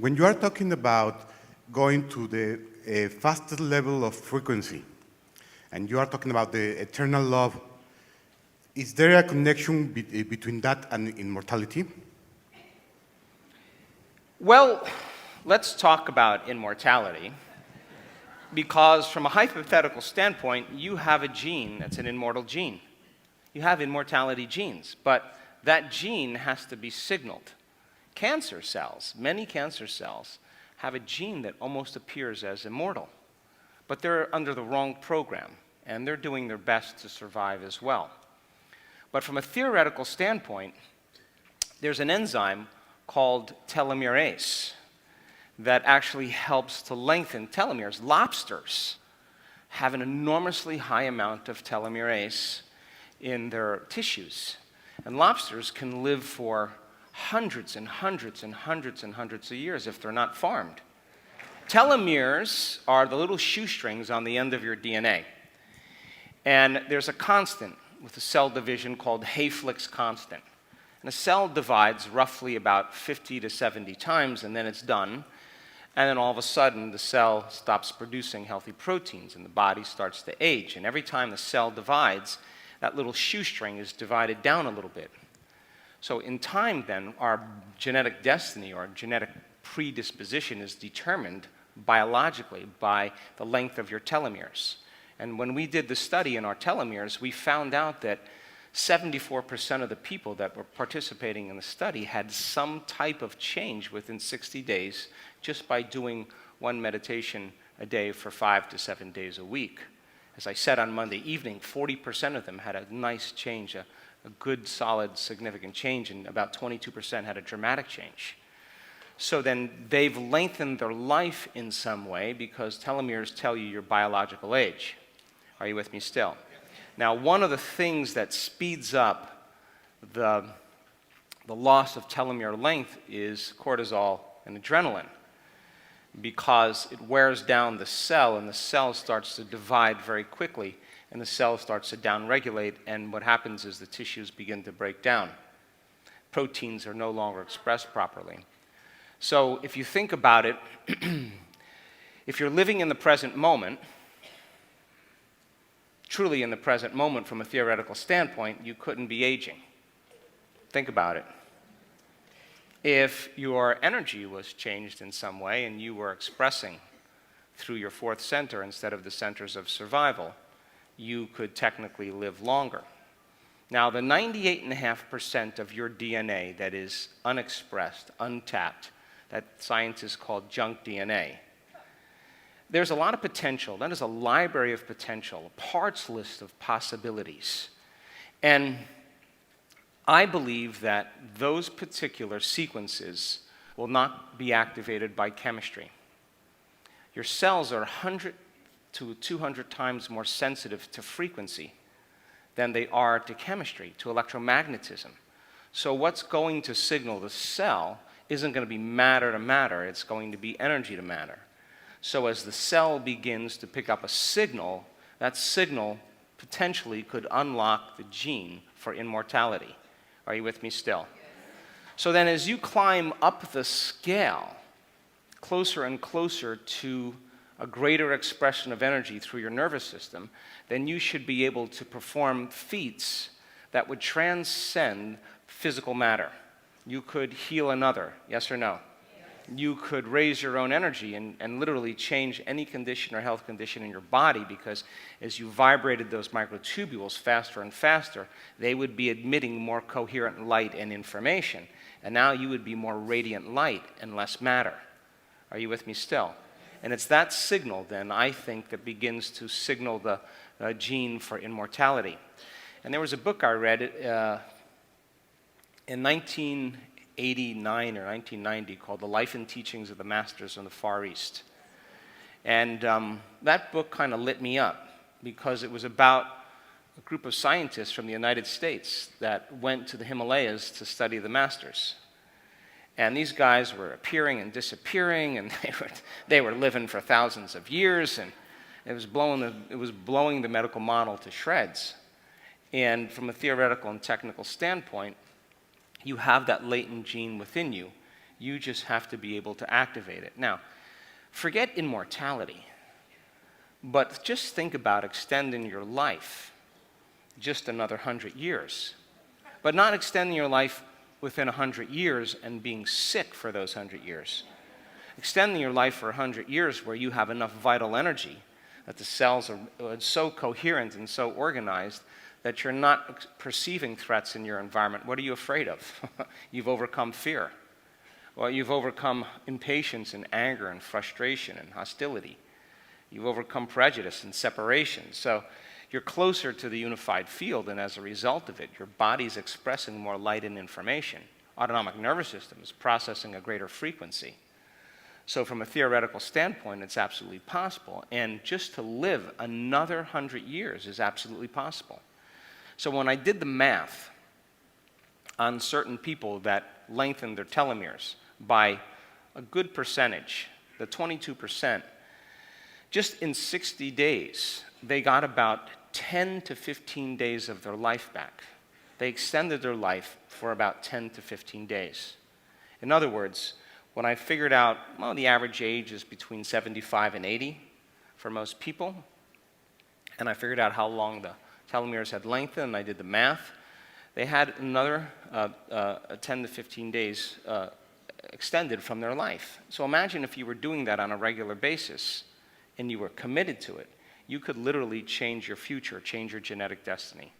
When you are talking about going to the fastest level of frequency, and you are talking about the eternal love, is there a connection between that and immortality? Well, let's talk about immortality, because from a hypothetical standpoint, you have a gene that's an immortal gene. You have immortality genes, but that gene has to be signaled. Cancer cells, many cancer cells, have a gene that almost appears as immortal, but they're under the wrong program, and they're doing their best to survive as well. But from a theoretical standpoint, there's an enzyme called telomerase that actually helps to lengthen telomeres. Lobsters have an enormously high amount of telomerase in their tissues, and lobsters can live for hundreds and hundreds and hundreds and hundreds of years if they're not farmed. Telomeres are the little shoestrings on the end of your DNA. And there's a constant with the cell division called Hayflick's constant. And a cell divides roughly about 50 to 70 times, and then it's done. And then all of a sudden, the cell stops producing healthy proteins, and the body starts to age. And every time the cell divides, that little shoestring is divided down a little bit. So in time, then, our genetic destiny or genetic predisposition is determined biologically by the length of your telomeres. And when we did the study in our telomeres, we found out that 74% of the people that were participating in the study had some type of change within 60 days just by doing one meditation a day for 5 to 7 days a week. As I said on Monday evening, 40% of them had a nice change, a good, solid, significant change, and about 22% had a dramatic change. So then they've lengthened their life in some way because telomeres tell you your biological age. Are you with me still? Now, one of the things that speeds up the loss of telomere length is cortisol and adrenaline, because it wears down the cell, and the cell starts to divide very quickly, and the cell starts to downregulate, and what happens is the tissues begin to break down. Proteins are no longer expressed properly. So if you think about it, if you're living in the present moment, truly in the present moment from a theoretical standpoint, you couldn't be aging. Think about it. If your energy was changed in some way and you were expressing through your fourth center instead of the centers of survival, you could technically live longer. Now, the 98.5% of your DNA that is unexpressed, untapped, that scientists call junk DNA, there's a lot of potential. That is a library of potential, a parts list of possibilities. And I believe that those particular sequences will not be activated by chemistry. Your cells are 100 to 200 times more sensitive to frequency than they are to chemistry, to electromagnetism. So what's going to signal the cell isn't going to be matter to matter, it's going to be energy to matter. So as the cell begins to pick up a signal, that signal potentially could unlock the gene for immortality. Are you with me still? So then as you climb up the scale, closer and closer to a greater expression of energy through your nervous system, then you should be able to perform feats that would transcend physical matter. You could heal another, yes or no? You could raise your own energy and literally change any condition or health condition in your body, because as you vibrated those microtubules faster and faster, they would be emitting more coherent light and information. And now you would be more radiant light and less matter. Are you with me still? And it's that signal, then, I think, that begins to signal the gene for immortality. And there was a book I read in 1989 or 1990 called The Life and Teachings of the Masters from the Far East. And that book kind of lit me up, because it was about a group of scientists from the United States that went to the Himalayas to study the masters. And these guys were appearing and disappearing, and they were living for thousands of years, and it was blowing the medical model to shreds. And from a theoretical and technical standpoint, you have that latent gene within you. You just have to be able to activate it. Now, forget immortality, but just think about extending your life just another 100 years. But not extending your life within 100 years and being sick for those 100 years. Extending your life for 100 years where you have enough vital energy that the cells are so coherent and so organized that you're not perceiving threats in your environment. What are you afraid of? You've overcome fear. Well, you've overcome impatience and anger and frustration and hostility. You've overcome prejudice and separation. So you're closer to the unified field, and as a result of it, your body's expressing more light and information. Autonomic nervous system is processing a greater frequency. So from a theoretical standpoint, it's absolutely possible. And just to live another 100 years is absolutely possible. So when I did the math on certain people that lengthened their telomeres by a good percentage, the 22%, just in 60 days, they got about 10 to 15 days of their life back. They extended their life for about 10 to 15 days. In other words, when I figured out, well, the average age is between 75 and 80 for most people, and I figured out how long the telomeres had lengthened, and I did the math, they had another 10 to 15 days extended from their life. So imagine if you were doing that on a regular basis and you were committed to it, you could literally change your future, change your genetic destiny.